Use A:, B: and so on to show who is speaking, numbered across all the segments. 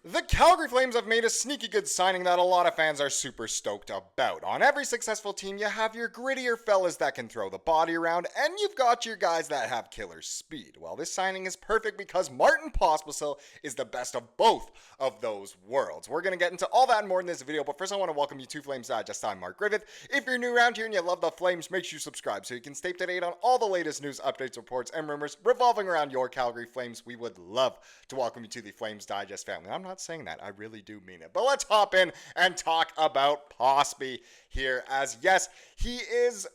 A: The Calgary Flames have made a sneaky good signing that a lot of fans are super stoked about. On every successful team, you have your grittier fellas that can throw the body around, and you've got your guys that have killer speed. Well, this signing is perfect because Martin Pospisil is the best of both of those worlds. We're going to get into all that and more in this video, but first I want to welcome you to Flames Digest. I'm Mark Griffith. If you're new around here and you love the Flames, make sure you subscribe so you can stay up to date on all the latest news, updates, reports, and rumors revolving around your Calgary Flames. We would love to welcome you to the Flames Digest family. I'm not saying that. I really do mean it. But let's hop in and talk about Pospy here, as yes, he is,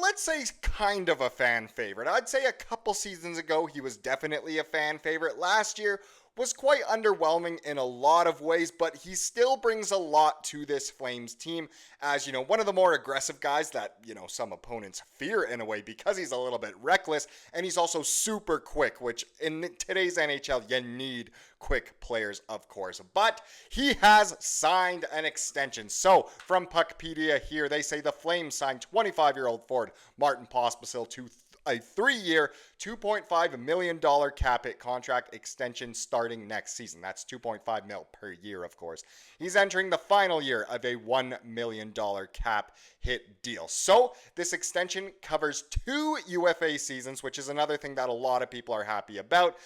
A: let's say, kind of a fan favorite. I'd say a couple seasons ago he was definitely a fan favorite. Last year was quite underwhelming in a lot of ways, but he still brings a lot to this Flames team as, one of the more aggressive guys that, some opponents fear in a way because he's a little bit reckless, and he's also super quick, which in today's NHL, you need quick players, of course. But he has signed an extension. So from Puckpedia here, they say the Flames signed 25-year-old forward Martin Pospisil to a 3-year, $2.5 million cap hit contract extension starting next season. That's $2.5 million per year, of course. He's entering the final year of a $1 million cap hit deal. So this extension covers 2 UFA seasons, which is another thing that a lot of people are happy about.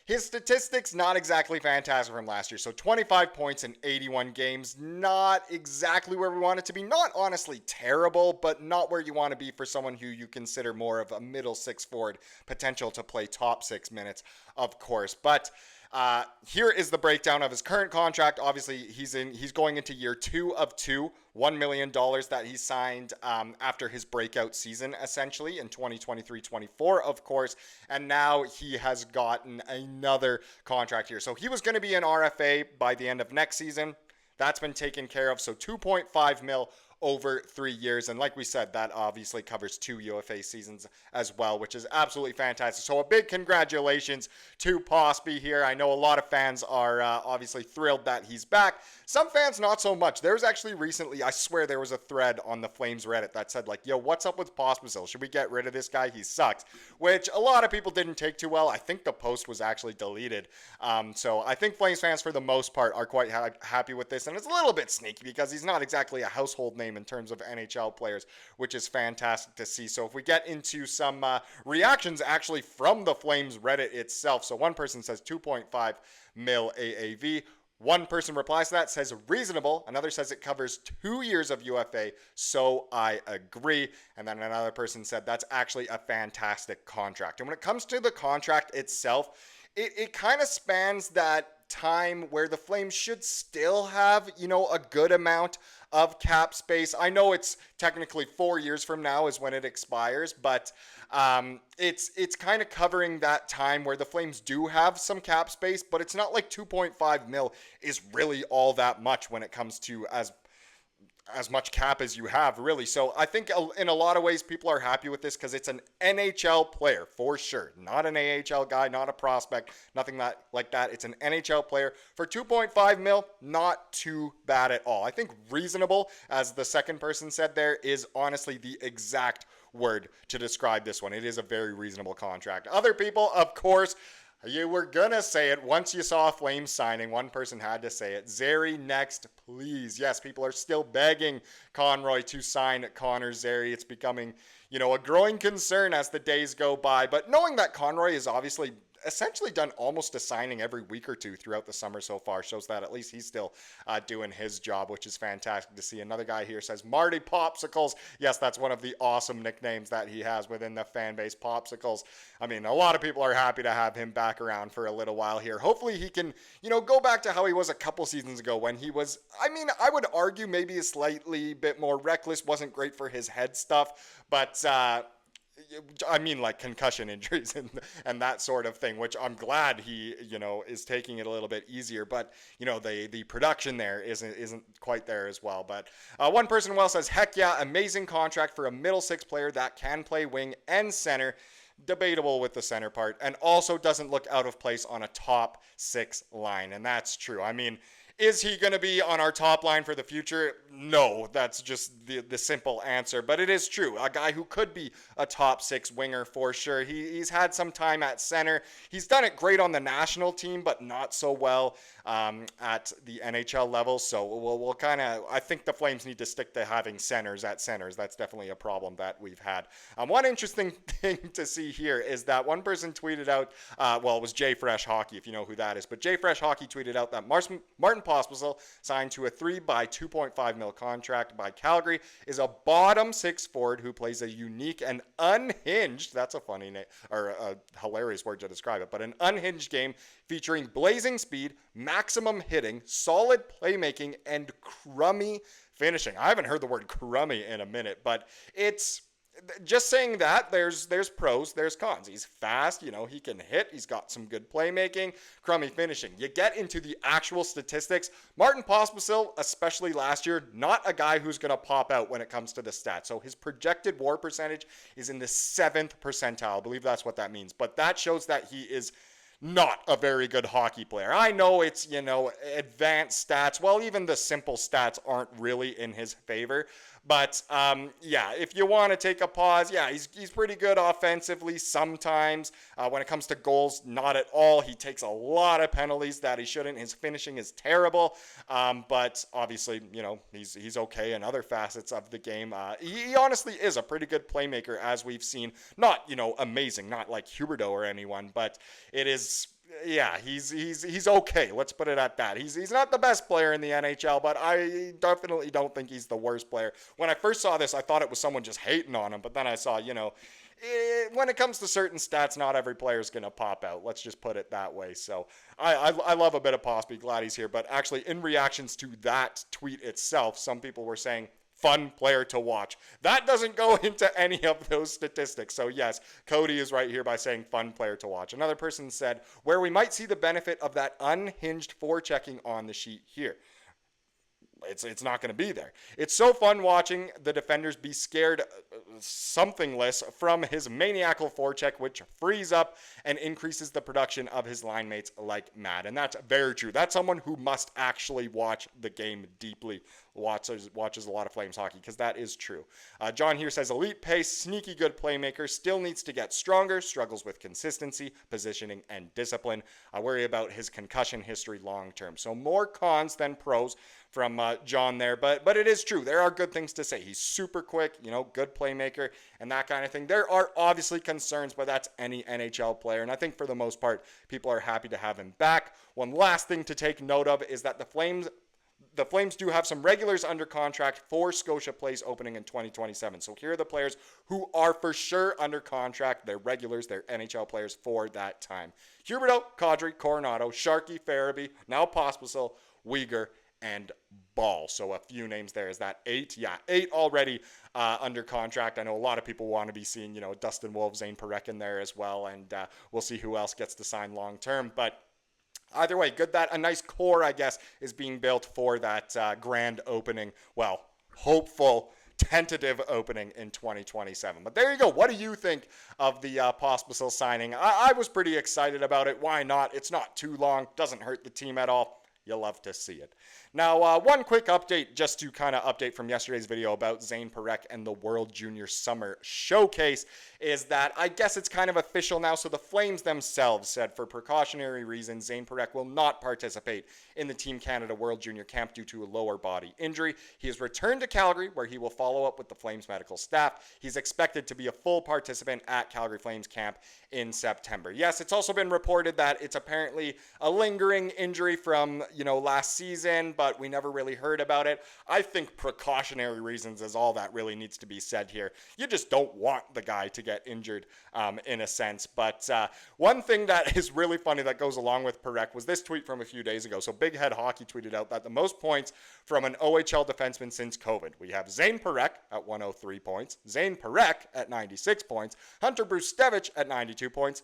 A: His statistics, not exactly fantastic from last year. So 25 points in 81 games, not exactly where we want it to be. Not honestly terrible, but not where you want to be for someone who you consider more of a middle six forward, potential to play top 6 minutes, of course. But here is the breakdown of his current contract. Obviously, he's going into year 2 of 2, $1 million that he signed after his breakout season, essentially, in 2023-24, of course. And now he has gotten another contract here. So he was going to be an RFA by the end of next season. That's been taken care of. So $2.5 million over 3 years. And like we said, that obviously covers 2 UFA seasons as well, which is absolutely fantastic. So a big congratulations to Pospy here. I know a lot of fans are obviously thrilled that he's back. Some fans not so much. There was actually recently, I swear there was a thread on the Flames Reddit that said like, yo, what's up with Pospisil? Should we get rid of this guy? He sucks. Which a lot of people didn't take too well. I think the post was actually deleted. So I think Flames fans for the most part are quite happy with this. And it's a little bit sneaky because he's not exactly a household name in terms of NHL players, which is fantastic to see. So if we get into some reactions actually from the Flames Reddit itself. So one person says 2.5 mil AAV. One person replies to that, says reasonable. Another says it covers 2 years of UFA, so I agree. And then another person said that's actually a fantastic contract. And when it comes to the contract itself, it kind of spans that time where the Flames should still have, a good amount of cap space. I know it's technically 4 years from now is when it expires, but it's kind of covering that time where the Flames do have some cap space, but it's not like 2.5 mil is really all that much when it comes to as much cap as you have, really. So I think in a lot of ways people are happy with this because it's an NHL player for sure. Not an AHL guy, not a prospect, nothing like that. It's an NHL player for 2.5 mil. Not too bad at all. I think reasonable, as the second person said there, is honestly the exact word to describe this one. It is a very reasonable contract. Other people, of course, you were gonna say it once you saw a Flames signing. One person had to say it. Zary next, please. Yes, people are still begging Conroy to sign Connor Zary. It's becoming, a growing concern as the days go by. But knowing that Conroy is obviously essentially done almost a signing every week or two throughout the summer so far shows that at least he's still doing his job, which is fantastic to see. Another guy here says Marty Popsicles. Yes, that's one of the awesome nicknames that he has within the fan base, Popsicles. I mean, a lot of people are happy to have him back around for a little while here. Hopefully he can, go back to how he was a couple seasons ago when he was, I would argue maybe a slightly bit more reckless, wasn't great for his head stuff, but like concussion injuries and that sort of thing, which I'm glad he, is taking it a little bit easier. But, the production there isn't quite there as well. But one person says, heck yeah, amazing contract for a middle six player that can play wing and center. Debatable with the center part, and also doesn't look out of place on a top 6 line. And that's true. Is he going to be on our top line for the future? No, that's just the simple answer. But it is true. A guy who could be a top 6 winger for sure. He's had some time at center. He's done it great on the national team, but not so well at the NHL level. So we'll kind of, I think the Flames need to stick to having centers at centers. That's definitely a problem that we've had. One interesting thing to see here is that one person tweeted out, it was Jay Fresh Hockey, if you know who that is. But Jay Fresh Hockey tweeted out that Martin Pospisil, signed to a 3 by $2.5 million contract by Calgary, is a bottom 6 forward who plays a unique and unhinged, that's a funny name, or a hilarious word to describe it, but an unhinged game featuring blazing speed, maximum hitting, solid playmaking, and crummy finishing. I haven't heard the word crummy in a minute, but it's just saying that there's pros, there's cons. He's fast, he can hit, he's got some good playmaking, crummy finishing. You get into the actual statistics. Martin Pospisil, especially last year, not a guy who's going to pop out when it comes to the stats. So his projected WAR percentage is in the 7th percentile. I believe that's what that means. But that shows that he is not a very good hockey player. I know it's, advanced stats. Well, even the simple stats aren't really in his favor. But, if you want to take a pause, he's pretty good offensively sometimes. When it comes to goals, not at all. He takes a lot of penalties that he shouldn't. His finishing is terrible. But obviously, he's okay in other facets of the game. He honestly is a pretty good playmaker, as we've seen. Not, amazing, not like Huberdeau or anyone, but it is... Yeah, he's okay. Let's put it at that. He's not the best player in the NHL, but I definitely don't think he's the worst player. When I first saw this, I thought it was someone just hating on him, but then I saw, when it comes to certain stats, not every player is going to pop out. Let's just put it that way. So I love a bit of Pospy. Glad he's here. But actually, in reactions to that tweet itself, some people were saying, fun player to watch. That doesn't go into any of those statistics. So yes, Cody is right here by saying fun player to watch. Another person said, where we might see the benefit of that unhinged forechecking on the sheet here. It's not going to be there. It's so fun watching the defenders be scared somethingless from his maniacal forecheck, which frees up and increases the production of his line mates like mad. And that's very true. That's someone who must actually watch the game deeply, watches a lot of Flames hockey, because that is true. John here says, elite pace, sneaky good playmaker, still needs to get stronger, struggles with consistency, positioning, and discipline. I worry about his concussion history long term. So more cons than pros from John there, but it is true. There are good things to say. He's super quick, good playmaker and that kind of thing. There are obviously concerns, but that's any NHL player, and I think for the most part, people are happy to have him back. One last thing to take note of is that the Flames do have some regulars under contract for Scotia Place opening in 2027. So here are the players who are for sure under contract. They're regulars, they're NHL players for that time. Huberdeau, Kadri, Coronato, Sharkey, Farabee, now Pospisil, Weegar, and Ball. So a few names there. Is that 8? Yeah, 8 already under contract. I know a lot of people want to be seeing, Dustin Wolf, Zane Parekh in there as well, and we'll see who else gets to sign long term. But either way, good that a nice core, I guess, is being built for that grand opening. Well, hopeful, tentative opening in 2027. But there you go. What do you think of the Pospisil signing? I was pretty excited about it. Why not? It's not too long. Doesn't hurt the team at all. You'll love to see it. Now, one quick update, just to kind of update from yesterday's video about Zane Parekh and the World Junior Summer Showcase, is that I guess it's kind of official now. So the Flames themselves said for precautionary reasons, Zane Parekh will not participate in the Team Canada World Junior Camp due to a lower body injury. He has returned to Calgary, where he will follow up with the Flames medical staff. He's expected to be a full participant at Calgary Flames camp in September. Yes, it's also been reported that it's apparently a lingering injury from, last season, but we never really heard about it. I think precautionary reasons is all that really needs to be said here. You just don't want the guy to get injured in a sense. But one thing that is really funny that goes along with Parekh was this tweet from a few days ago. So Big Head Hockey tweeted out that the most points from an OHL defenseman since COVID. We have Zane Parekh at 103 points, Zane Parekh at 96 points, Hunter Brustevich at 92 points,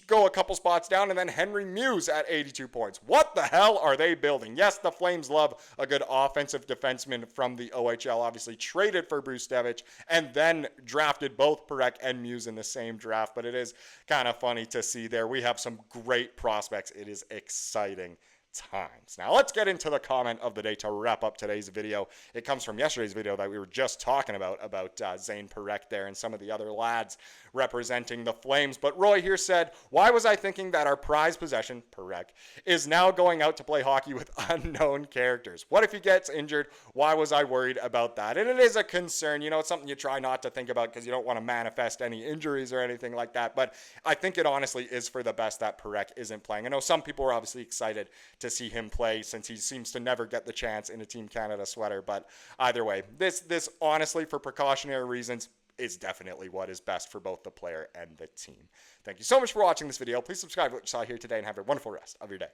A: go a couple spots down, and then Henry Muse at 82 points. What the hell are they building? Yes, the Flames love a good offensive defenseman from the OHL, obviously traded for Brustevich and then drafted both Parekh and Muse in the same draft, but it is kind of funny to see there. We have some great prospects. It is exciting times. Now let's get into the comment of the day to wrap up today's video. It comes from yesterday's video that we were just talking about Zane Parekh there and some of the other lads representing the Flames. But Roy here said, why was I thinking that our prized possession, Parekh, is now going out to play hockey with unknown characters? What if he gets injured? Why was I worried about that? And it is a concern. You know, it's something you try not to think about because you don't want to manifest any injuries or anything like that. But I think it honestly is for the best that Parekh isn't playing. I know some people are obviously excited to see him play since he seems to never get the chance in a Team Canada sweater. But either way, this honestly, for precautionary reasons, is definitely what is best for both the player and the team. Thank you so much for watching this video. Please subscribe to what you saw here today and have a wonderful rest of your day.